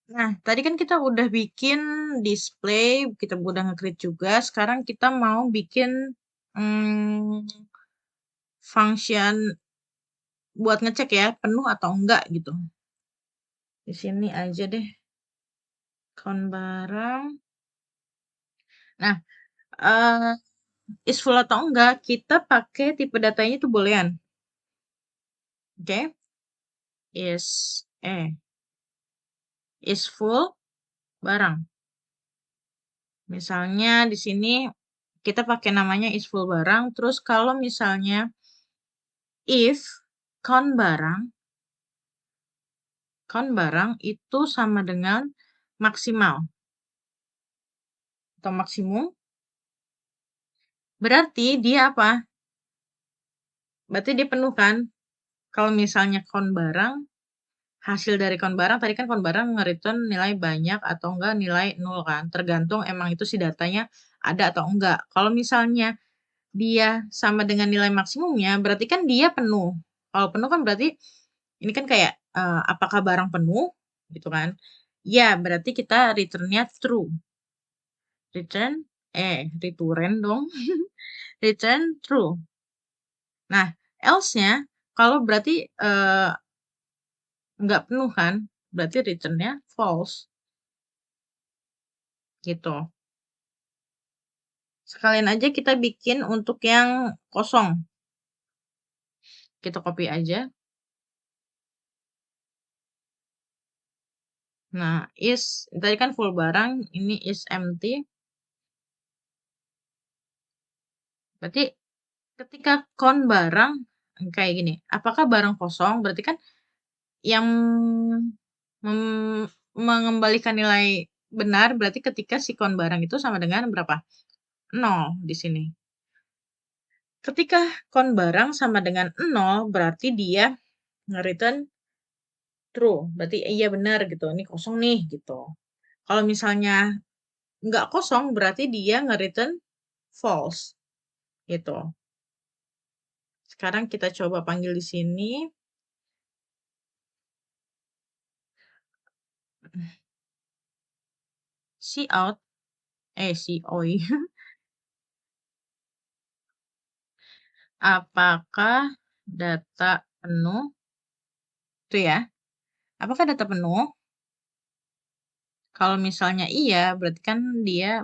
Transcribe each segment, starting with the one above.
Nah, tadi kan kita udah bikin display, kita udah nge-create juga. Sekarang kita mau bikin hmm, function buat ngecek ya, penuh atau enggak gitu. Di sini aja deh, count barang. Nah, eh is full atau enggak, kita pakai tipe datanya itu boolean. Oke? Is is full barang. Misalnya di sini kita pakai namanya is full barang, terus kalau misalnya if count barang itu sama dengan maksimal atau maksimum, berarti dia apa? Berarti dia penuh kan? Kalau misalnya count barang, hasil dari count barang, tadi kan count barang nge-return nilai banyak atau enggak nilai nol kan? Tergantung emang itu si datanya ada atau enggak. Kalau misalnya dia sama dengan nilai maksimumnya, berarti kan dia penuh. Kalau penuh kan berarti ini kan kayak apakah barang penuh gitu kan? Ya, berarti kita return-nya true. Return dong. Return true. Nah, else-nya kalau berarti nggak penuh kan? Berarti return-nya false gitu. Sekalian aja kita bikin untuk yang kosong. Kita copy aja. Nah, tadi kan full barang, ini is empty. Berarti ketika count barang kayak gini, apakah barang kosong? Berarti kan yang mengembalikan nilai benar berarti ketika si count barang itu sama dengan berapa? 0 di sini. Ketika count barang sama dengan 0 berarti dia nge-return true. Berarti iya benar gitu. Ini kosong nih gitu. Kalau misalnya nggak kosong berarti dia nge-return false gitu. Sekarang kita coba panggil di sini. Cout. Coy. Apakah data penuh? Tuh ya. Apakah data penuh? Kalau misalnya iya, berarti kan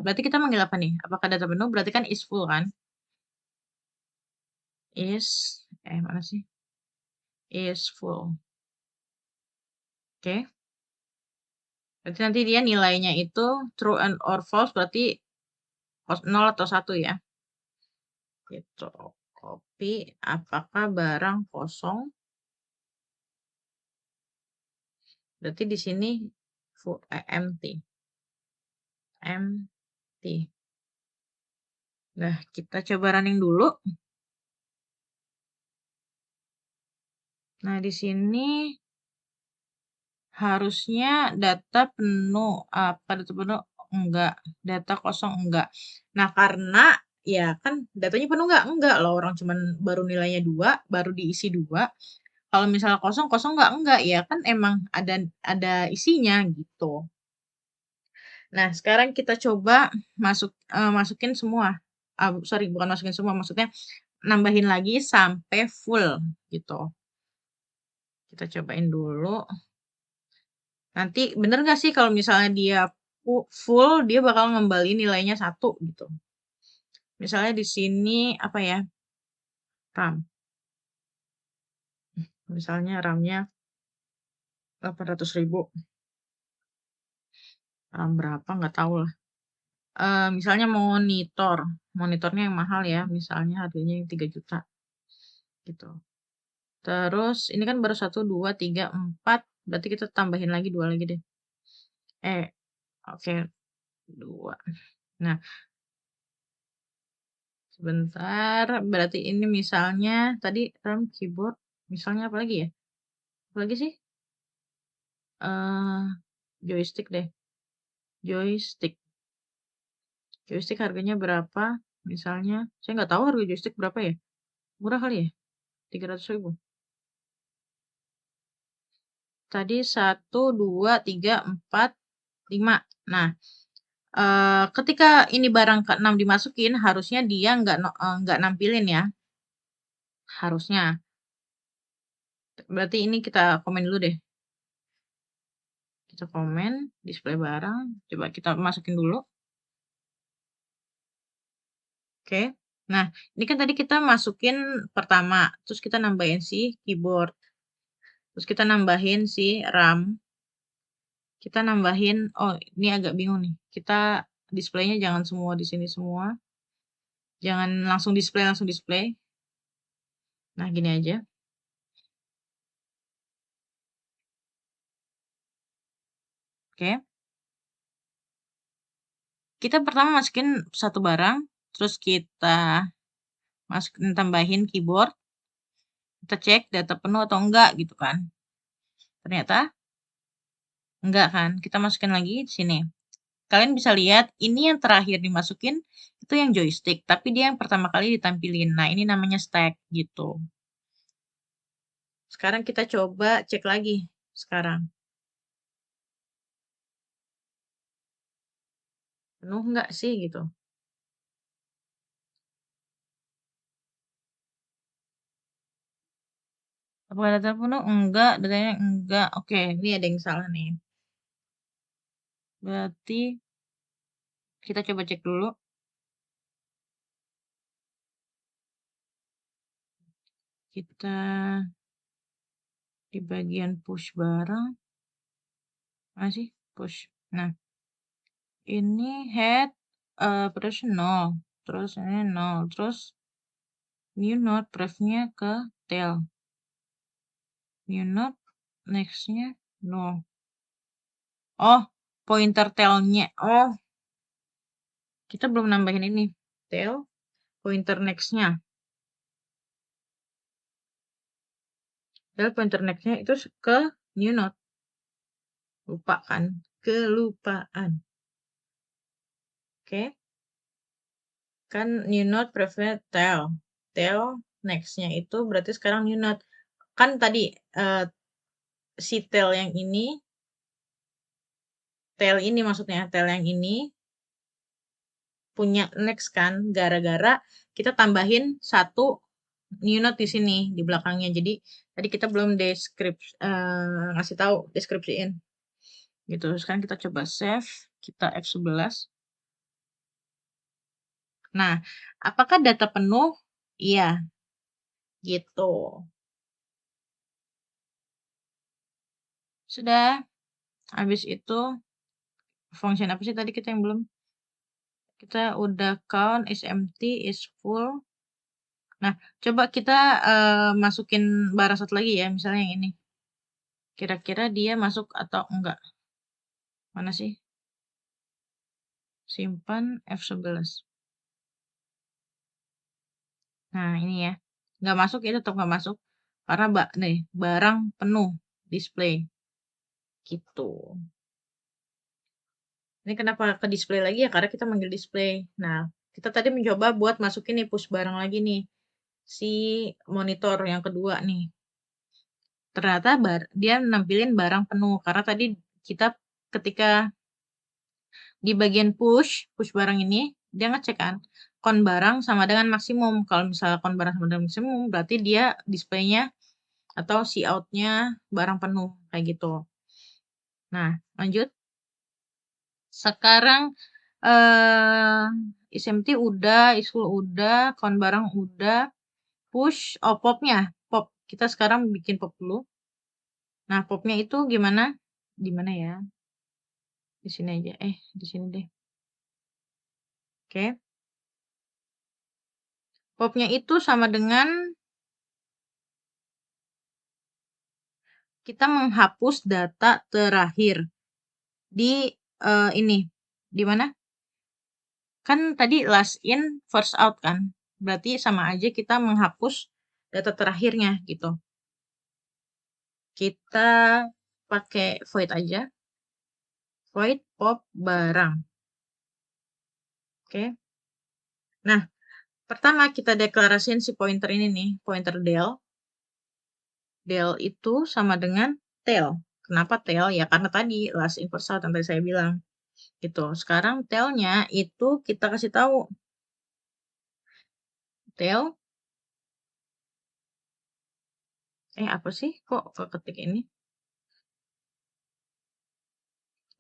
berarti kita manggil apa nih? Apakah data penuh? Berarti kan is full kan? Mana sih? Is full. Oke. Berarti nanti dia nilainya itu true and or false, berarti 0 atau 1 ya. Gitu. Copy. Apakah barang kosong? Berarti di sini empty. Empty. Nah, kita coba running dulu. Nah, di sini harusnya data penuh. Apa data penuh? Enggak. Data kosong enggak. Nah, karena ya kan datanya penuh enggak? Enggak loh. Orang cuman baru nilainya 2, baru diisi 2. Kalau misalnya kosong, kosong enggak? Enggak. Ya kan emang ada isinya gitu. Nah, sekarang kita coba masukin semua. Sorry, bukan masukin semua. Maksudnya nambahin lagi sampai full gitu. Kita cobain dulu. Nanti bener nggak sih kalau misalnya dia full, dia bakal ngembaliin nilainya 1 gitu. Misalnya di sini apa ya? RAM. Misalnya RAM-nya 800.000. RAM berapa nggak tahu lah. Misalnya monitornya yang mahal ya, misalnya harganya yang 3 juta gitu. Terus ini kan baru 1, 2, 3, 4, berarti kita tambahin lagi 2 lagi deh. Oke, 2. Nah, sebentar, berarti ini misalnya tadi RAM, keyboard, misalnya apa lagi ya? Apa lagi sih? Joystick deh. Joystick. Joystick harganya berapa? Misalnya, saya nggak tahu harga joystick berapa ya? Murah kali ya? 300.000. tadi 1, 2, 3, 4, 5. Nah, ketika ini barang ke-6 dimasukin, harusnya dia nggak nampilin ya, harusnya. Berarti ini kita komen dulu deh. Kita komen, display barang, coba kita masukin dulu. Oke. Nah, ini kan tadi kita masukin pertama, terus kita nambahin si keyboard. Terus kita nambahin si RAM. Kita nambahin, oh ini agak bingung nih. Kita displaynya jangan semua di sini semua. Jangan langsung display. Nah, gini aja. Oke. Kita pertama masukin satu barang, terus kita tambahin keyboard. Kita cek data penuh atau enggak gitu kan. Ternyata enggak kan. Kita masukin lagi di sini. Kalian bisa lihat ini yang terakhir dimasukin itu yang joystick, tapi dia yang pertama kali ditampilin. Nah, ini namanya stack gitu. Sekarang kita coba cek lagi sekarang. Penuh enggak sih gitu. Apakah data penuh? Enggak, datanya enggak. Oke, ini ada yang salah nih. Berarti kita coba cek dulu. Kita di bagian push barang. Masih push. Nah, ini head production 0. Terus ini 0. Terus new node pref-nya ke tail. New node next-nya 0. Oh, pointer tail-nya. Oh, kita belum nambahin ini. Tail, pointer next-nya. Tail, pointer next-nya itu ke new node. Lupa kan? Kelupaan. Oke. Kan new node pref-nya tail. Tail, next-nya itu berarti sekarang new node. Kan tadi si tail yang ini, tail ini maksudnya, tail yang ini punya next kan, gara-gara kita tambahin satu new node di sini di belakangnya. Jadi tadi kita belum ngasih tahu deskripsiin. Gitu. Sekarang kita coba save, kita F11. Nah, apakah data penuh? Iya, gitu. Sudah. Habis itu function apa sih tadi kita yang belum? Kita udah count is empty, is full. Nah, coba kita masukin barang satu lagi ya, misalnya yang ini. Kira-kira dia masuk atau enggak? Mana sih? Simpan F11. Nah, ini ya. Nggak masuk ya, tetap nggak masuk. Karena nih, barang penuh display. Gitu. Ini kenapa ke display lagi ya? Karena kita manggil display. Nah, kita tadi mencoba buat masukin nih push barang lagi nih. Si monitor yang kedua nih. Ternyata dia nampilin barang penuh. Karena tadi kita ketika di bagian push barang ini, dia ngecek kan, kon barang sama dengan maksimum. Kalau misalnya kon barang sama dengan maksimum, berarti dia displaynya atau si out-nya barang penuh, kayak gitu. Nah, lanjut. Sekarang SMT udah, isul udah, kon barang udah, push, oh popnya, pop. Kita sekarang bikin pop dulu. Nah, popnya itu gimana? Di mana ya? Di sini aja. Di sini deh. Oke. Popnya itu sama dengan kita menghapus data terakhir di ini. Di mana? Kan tadi last in, first out kan? Berarti sama aja kita menghapus data terakhirnya gitu. Kita pakai void aja. Void pop barang. Oke. Nah, pertama kita deklarasiin si pointer ini nih, pointer del. Del itu sama dengan tail. Kenapa tail? Ya karena tadi last in first out yang tadi saya bilang, gitu. Sekarang tail-nya itu kita kasih tahu, tail apa sih kok keketik ini?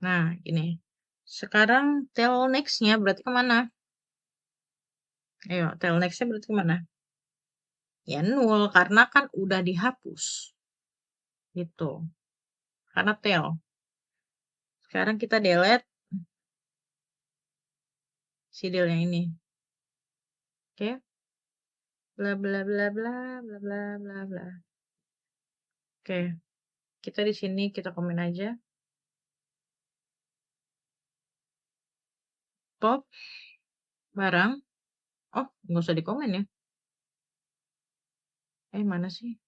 Nah, gini. Sekarang tail next-nya berarti kemana? Ayo, tail next-nya berarti kemana? Ya nol, karena kan udah dihapus. Gitu. Karena tail. Sekarang kita delete si yang ini. Oke. Bla bla bla bla bla bla bla bla. Oke. Kita di sini kita komen aja. Pop barang. Oh, nggak usah dikomen ya. Mana sih?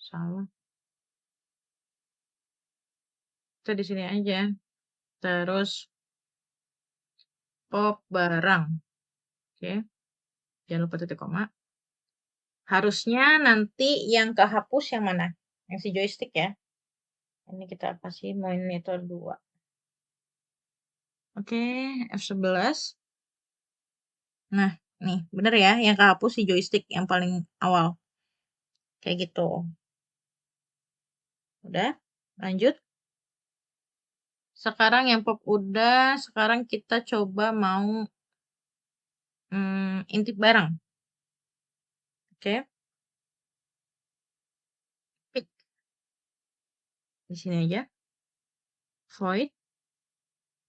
Salah. Kita di sini aja. Terus pop barang. Oke. Jangan lupa titik koma. Harusnya nanti yang kehapus yang mana? Yang si joystick ya. Ini kita kasih monitor 2. Oke, F11. Nah, nih, bener ya, yang kehapus si joystick yang paling awal. Kayak gitu. Udah, lanjut. Sekarang yang pop udah, sekarang kita coba mau intip barang. Oke. Pick. Di sini aja. Void.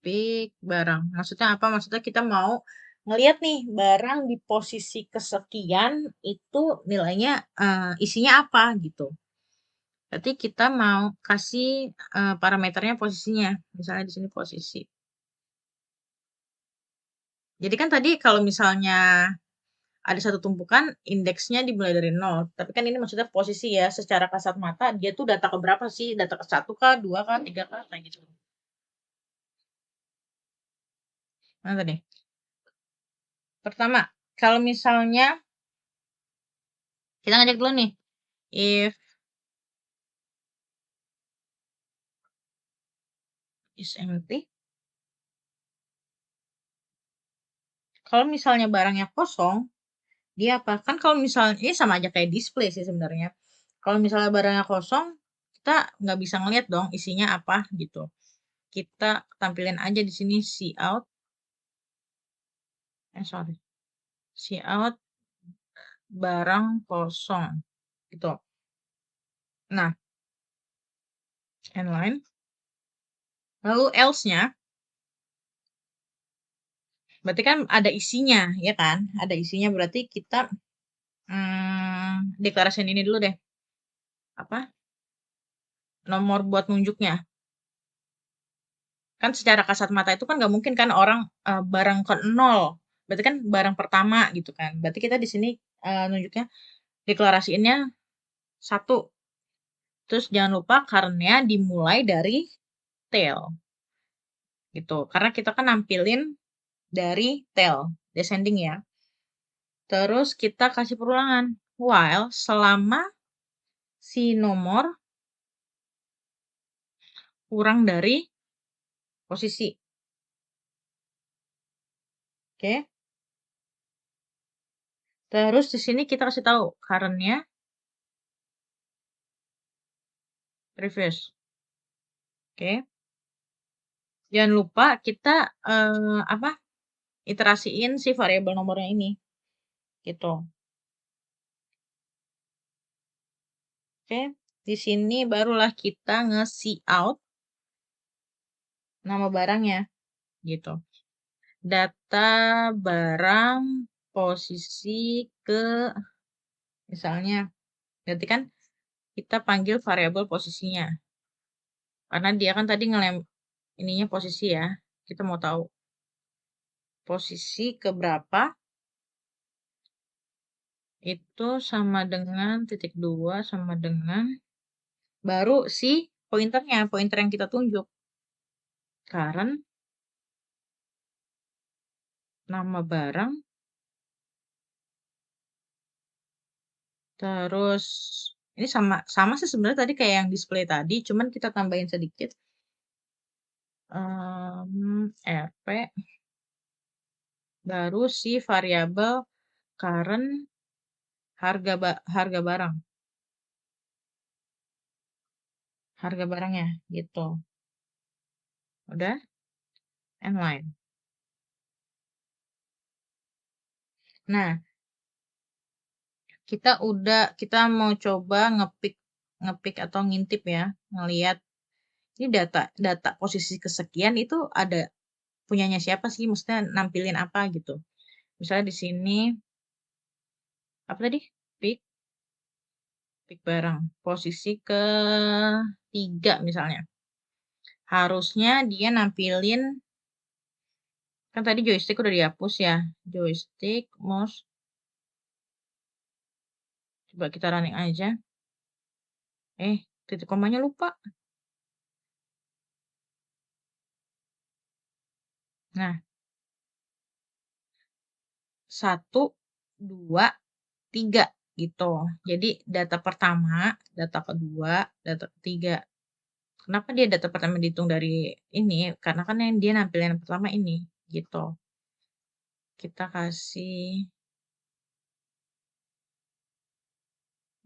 Pick barang. Maksudnya apa? Maksudnya kita mau ngelihat nih barang di posisi kesekian itu nilainya isinya apa gitu. Berarti kita mau kasih parameternya posisinya. Misalnya di sini posisi. Jadi kan tadi kalau misalnya ada satu tumpukan, indeksnya dimulai dari 0. Tapi kan ini maksudnya posisi ya, secara kasat mata, dia tuh data ke berapa sih? Data ke 1 kah, 2 kah, 3 kah, kayak gitu. Nah, tadi. Pertama, kalau misalnya, kita ngajak dulu nih, if is empty. Kalau misalnya barangnya kosong, dia apa? Kan kalau misalnya, ini sama aja kayak display sih sebenarnya. Kalau misalnya barangnya kosong, kita nggak bisa ngeliat dong isinya apa gitu. Kita tampilin aja di sini see out. Sorry. See out barang kosong. Gitu. Nah, inline. Lalu else-nya, berarti kan ada isinya, ya kan? Ada isinya berarti kita deklarasiin ini dulu deh. Apa? Nomor buat nunjuknya. Kan secara kasat mata itu kan nggak mungkin kan orang barang ke 0. Berarti kan barang pertama gitu kan. Berarti kita di sini nunjuknya deklarasiinnya 1. Terus jangan lupa karena dimulai dari tail. Gitu. Karena kita kan nampilin dari tail, descending ya. Terus kita kasih perulangan. While selama si nomor kurang dari posisi. Oke. Terus di sini kita kasih tahu current-nya previous. Oke. Jangan lupa kita iterasiin si variabel nomornya ini. Gitu. Oke. Di sini barulah kita nge-see out nama barangnya. Gitu. Data barang posisi ke misalnya. Berarti kan kita panggil variabel posisinya. Karena dia kan tadi ininya posisi ya. Kita mau tahu posisi ke berapa itu sama dengan titik 2 sama dengan baru si pointernya, pointer yang kita tunjuk. Current nama barang terus Ini sama sama sih sebenarnya tadi kayak yang display tadi, cuman kita tambahin sedikit, EP baru si variabel current harga barang, harga barangnya gitu. Udah, and line. Nah, kita mau coba ngepick atau ngintip ya, ngelihat ini data data posisi kesekian itu ada punyanya siapa sih? Maksudnya nampilin apa gitu. Misalnya di sini apa tadi? Pick pick barang. Posisi ke 3 misalnya. Harusnya dia nampilin kan tadi joystick udah dihapus ya. Joystick, mouse. Coba kita running aja. Titik komanya lupa. Nah, 1, 2, 3 gitu. Jadi data pertama, data kedua, data ketiga. Kenapa dia data pertama dihitung dari ini? Karena kan yang dia nampilin yang pertama ini gitu. Kita kasih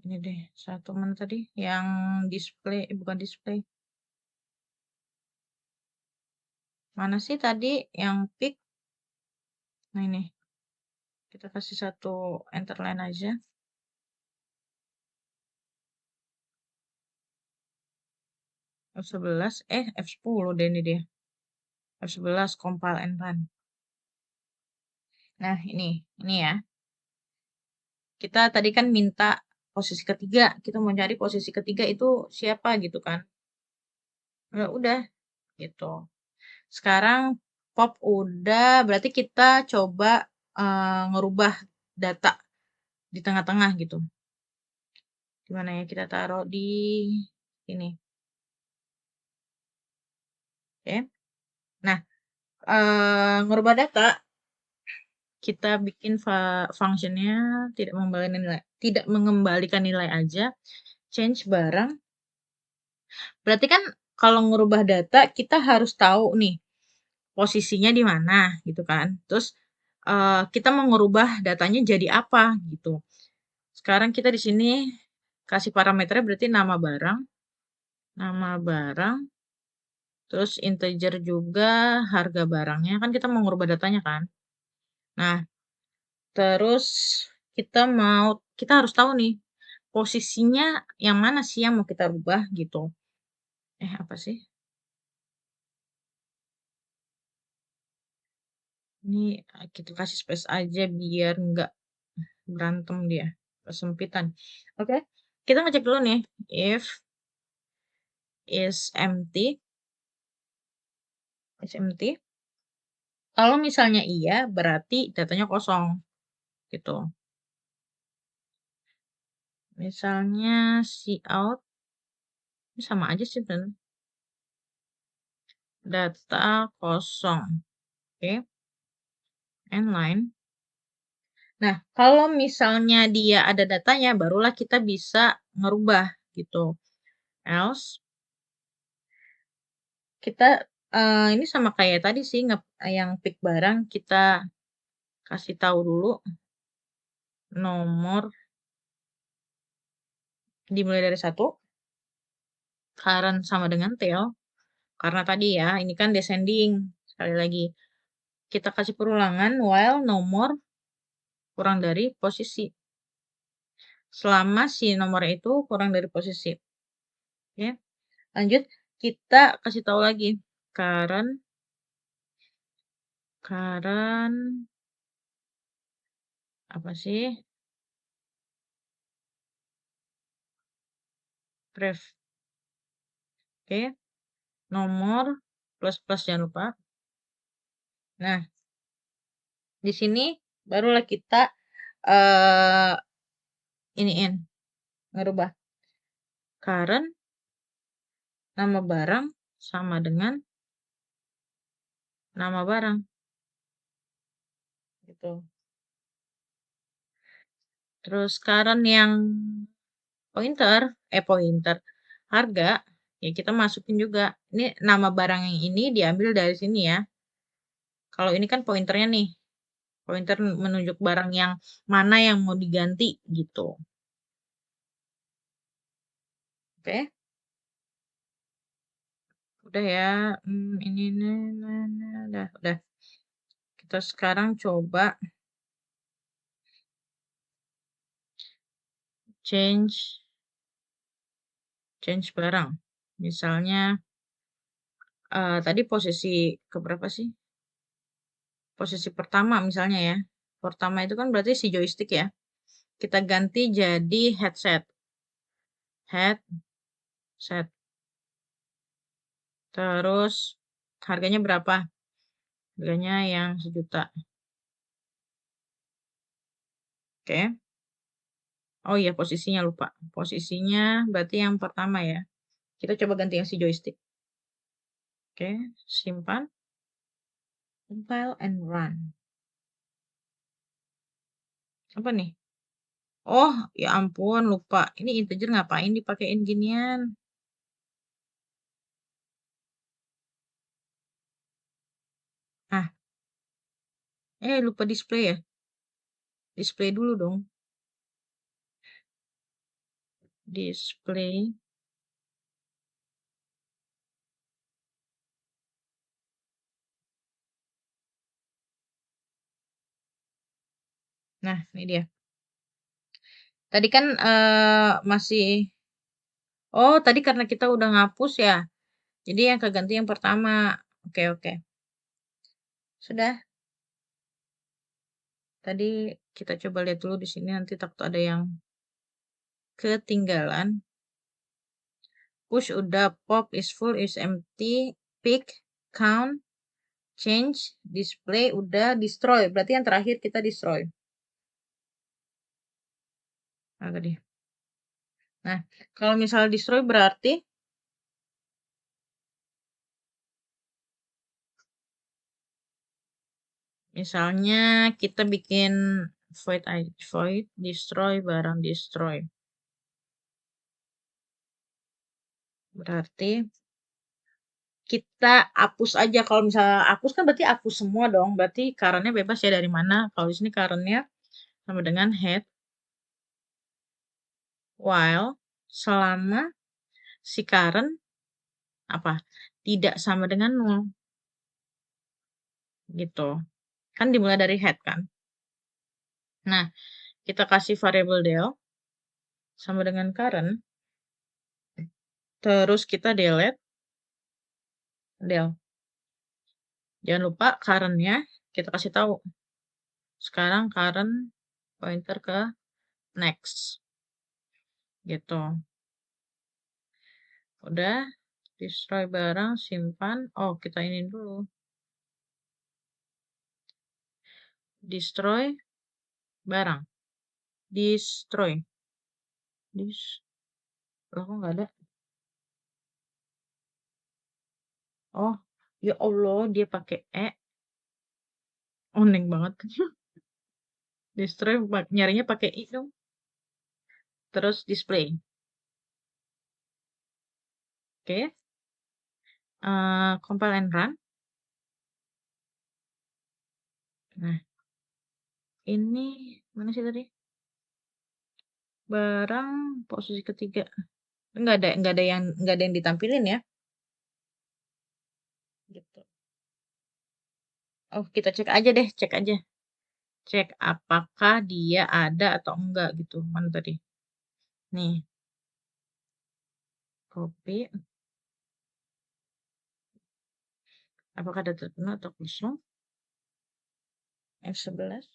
ini deh, satu mana tadi? Yang display, bukan display. Mana sih tadi yang pick? Nah ini, kita kasih satu enter line aja. F11, F10 deh ini dia. F11 compile and run. Nah ini ya. Kita tadi kan minta posisi ketiga. Kita mau cari posisi ketiga itu siapa gitu kan. Ya udah gitu. Sekarang pop udah, berarti kita coba ngerubah data di tengah-tengah gitu. Gimana ya kita taruh di ini. Oke. Nah, ngerubah data kita bikin functionnya tidak mengembalikan nilai aja. Change barang. Berarti kan kalau ngerubah data kita harus tahu nih posisinya di mana gitu kan. Terus kita mau ngerubah datanya jadi apa gitu. Sekarang kita di sini kasih parameternya berarti nama barang, terus integer juga harga barangnya, kan kita mau ngerubah datanya kan. Nah, terus kita harus tahu nih, posisinya yang mana sih yang mau kita rubah gitu. Apa sih? Ini kita kasih space aja biar nggak berantem dia, kesempitan. Oke, kita ngecek dulu nih, if is empty, kalau misalnya iya, berarti datanya kosong, gitu. Misalnya cout, ini sama aja sih bener. Data kosong, oke. And line. Nah, kalau misalnya dia ada datanya, barulah kita bisa ngerubah, gitu. Else, kita ini sama kayak tadi sih, yang pick barang, kita kasih tahu dulu nomor dimulai dari 1, current sama dengan tail, karena tadi ya, ini kan descending. Sekali lagi, kita kasih perulangan while nomor kurang dari posisi. Selama si nomor itu kurang dari posisi. Oke, lanjut. Kita kasih tahu lagi, current apa sih? Ref. Oke, nomor plus jangan lupa. Nah, di sini barulah kita iniin ngerubah current nama barang sama dengan nama barang gitu. Terus current yang pointer, pointer, harga, ya kita masukin juga. Ini nama barang yang ini diambil dari sini ya. Kalau ini kan pointernya nih. Pointer menunjuk barang yang mana yang mau diganti gitu. Oke. Udah ya. Ini udah. Kita sekarang coba change barang. Misalnya tadi posisi keberapa sih? Posisi pertama misalnya ya. Pertama itu kan berarti si joystick ya. Kita ganti jadi headset. Headset. Terus harganya berapa? Harganya yang 1 juta. Oke. Oh iya, posisinya lupa. Posisinya berarti yang pertama ya. Kita coba ganti yang si joystick. Oke, simpan. Compile and run. Apa nih? Oh, ya ampun, lupa. Ini integer ngapain dipakein ginian? Ah, lupa display ya. Display dulu dong. Display. Nah, ini dia. Tadi kan masih. Oh, tadi karena kita udah ngapus ya. Jadi yang keganti yang pertama. Oke, oke. Sudah. Tadi kita coba lihat dulu di sini, nanti takut ada yang ketinggalan. Push udah, pop is full is empty, pick, count, change, display udah, destroy. Berarti yang terakhir kita destroy. Nah, tadi. Nah, kalau misalnya destroy berarti misalnya kita bikin void destroy barang destroy. Berarti kita hapus aja. Kalau misalnya hapus kan berarti hapus semua dong. Berarti current-nya bebas ya dari mana. Kalau di sini current-nya sama dengan head while selama si current apa? Tidak sama dengan 0. Gitu. Kan dimulai dari head kan. Nah, kita kasih variable del sama dengan current. Terus kita delete del. Jangan lupa current-nya kita kasih tahu. Sekarang current pointer ke next. Gitu. Udah, destroy barang, simpan. Oh, kita ini dulu. Destroy barang. Destroy. Loh, kok nggak ada? Oh, ya Allah, dia pakai E. Oneng banget. Destroy, nyarinya pakai I dong. Terus display. Oke. Compile and run. Nah, ini mana sih tadi? Barang posisi ketiga. Nggak ada yang ditampilin ya. Gitu. Oh, kita cek aja deh, cek aja. Cek apakah dia ada atau enggak gitu. Mana tadi? Nih. Copy. Apakah ada terpenuh atau kosong? F11.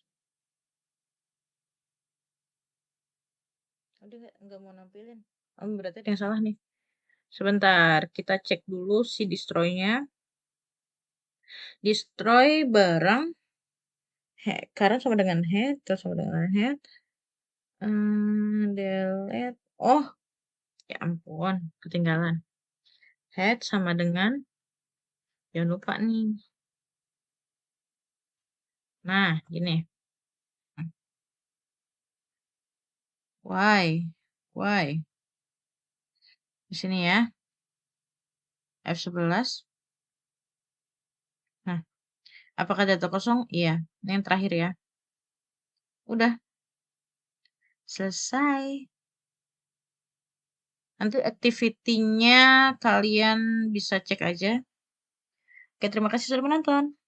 Oh, dia nggak mau nampilin. Oh, berarti ada yang salah nih. Sebentar, kita cek dulu si destroy-nya. Destroy barang karena sama dengan head, terus sama dengan head. Delete. Oh, ya ampun, ketinggalan. Head sama dengan, jangan lupa nih. Nah, gini. Why? Why? Di sini ya, F11. Nah, apakah data kosong? Iya. Ini yang terakhir ya. Udah, selesai. Nanti activity-nya kalian bisa cek aja. Oke, terima kasih sudah menonton.